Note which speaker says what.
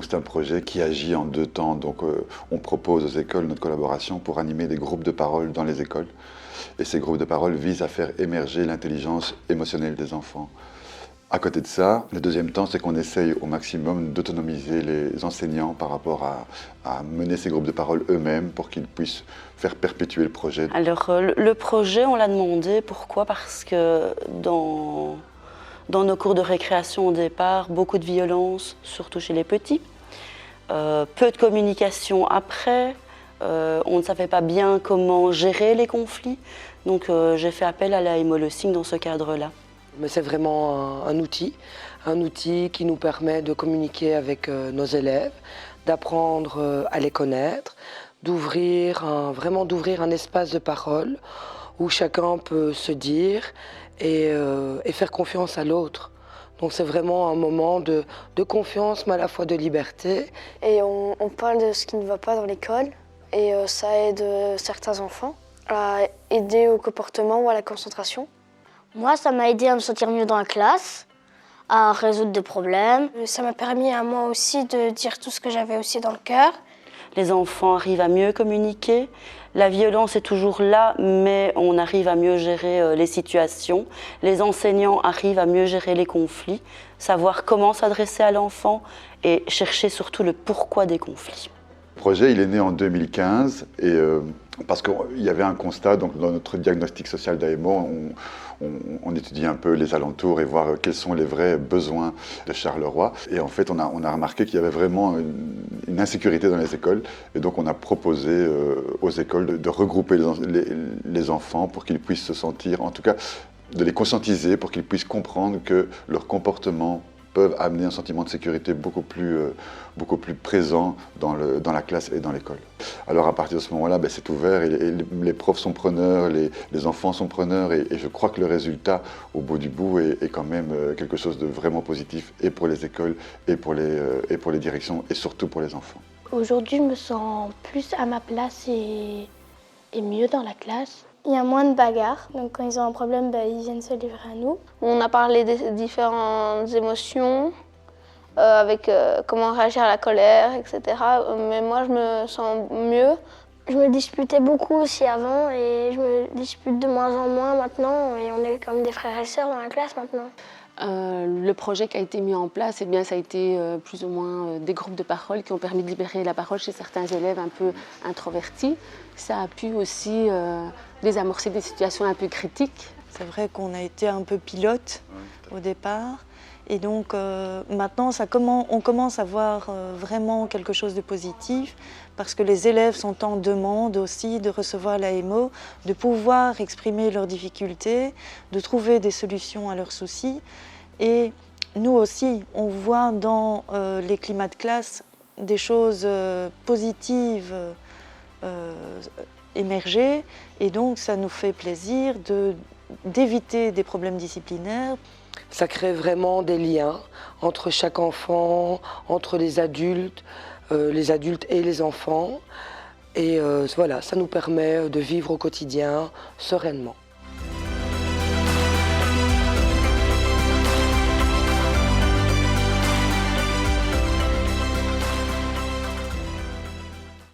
Speaker 1: donc c'est un projet qui agit en deux temps. Donc on propose aux écoles notre collaboration pour animer des groupes de parole dans les écoles. Et ces groupes de parole visent à faire émerger l'intelligence émotionnelle des enfants. À côté de ça, le deuxième temps, c'est qu'on essaye au maximum d'autonomiser les enseignants par rapport à mener ces groupes de parole eux-mêmes pour qu'ils puissent faire perpétuer le projet.
Speaker 2: Alors le projet, on l'a demandé. Pourquoi? Parce que dans nos cours de récréation au départ, beaucoup de violence, surtout chez les petits. Peu de communication après. On ne savait pas bien comment gérer les conflits. Donc j'ai fait appel à la Hémoleucing dans ce cadre-là.
Speaker 3: Mais c'est vraiment un outil qui nous permet de communiquer avec nos élèves, d'apprendre à les connaître, vraiment d'ouvrir un espace de parole où chacun peut se dire et faire confiance à l'autre. Donc c'est vraiment un moment de confiance, mais à la fois de liberté.
Speaker 4: Et on parle de ce qui ne va pas dans l'école et ça aide certains enfants à aider au comportement ou à la concentration.
Speaker 5: Moi, ça m'a aidé à me sentir mieux dans la classe, à résoudre des problèmes.
Speaker 4: Ça m'a permis à moi aussi de dire tout ce que j'avais aussi dans le cœur.
Speaker 2: Les enfants arrivent à mieux communiquer. La violence est toujours là, mais on arrive à mieux gérer les situations. Les enseignants arrivent à mieux gérer les conflits, savoir comment s'adresser à l'enfant et chercher surtout le pourquoi des conflits.
Speaker 1: Le projet, il est né en 2015 et parce qu'il y avait un constat, donc dans notre diagnostic social d'AEMO, on étudie un peu les alentours et voir quels sont les vrais besoins de Charleroi. Et en fait, on a remarqué qu'il y avait vraiment une insécurité dans les écoles. Et donc, on a proposé aux écoles de regrouper les enfants pour qu'ils puissent se sentir, en tout cas, de les conscientiser pour qu'ils puissent comprendre que leur comportement peuvent amener un sentiment de sécurité beaucoup plus présent dans la classe et dans l'école. Alors à partir de ce moment-là, c'est ouvert et les profs sont preneurs, les enfants sont preneurs et je crois que le résultat au bout du bout est quand même quelque chose de vraiment positif et pour les écoles et pour les directions et surtout pour les enfants.
Speaker 6: Aujourd'hui, je me sens plus à ma place et mieux dans la classe.
Speaker 7: Il y a moins de bagarres, donc quand ils ont un problème, ils viennent se livrer à nous.
Speaker 8: On a parlé des différentes émotions, avec comment réagir à la colère, etc. Mais moi, je me sens mieux.
Speaker 7: Je me disputais beaucoup aussi avant et je me dispute de moins en moins maintenant. Et on est comme des frères et sœurs dans la classe maintenant.
Speaker 9: Le projet qui a été mis en place, ça a été plus ou moins des groupes de parole qui ont permis de libérer la parole chez certains élèves un peu introvertis. Ça a pu aussi désamorcer des situations un peu critiques.
Speaker 10: C'est vrai qu'on a été un peu pilote au départ. Et donc maintenant, on commence à voir vraiment quelque chose de positif parce que les élèves sont en demande aussi de recevoir l'AEMO, de pouvoir exprimer leurs difficultés, de trouver des solutions à leurs soucis. Et nous aussi, on voit dans les climats de classe des choses positives émerger. Et donc, ça nous fait plaisir d'éviter des problèmes disciplinaires.
Speaker 3: Ça crée vraiment des liens entre chaque enfant, entre les adultes et les enfants. Et voilà, ça nous permet de vivre au quotidien sereinement.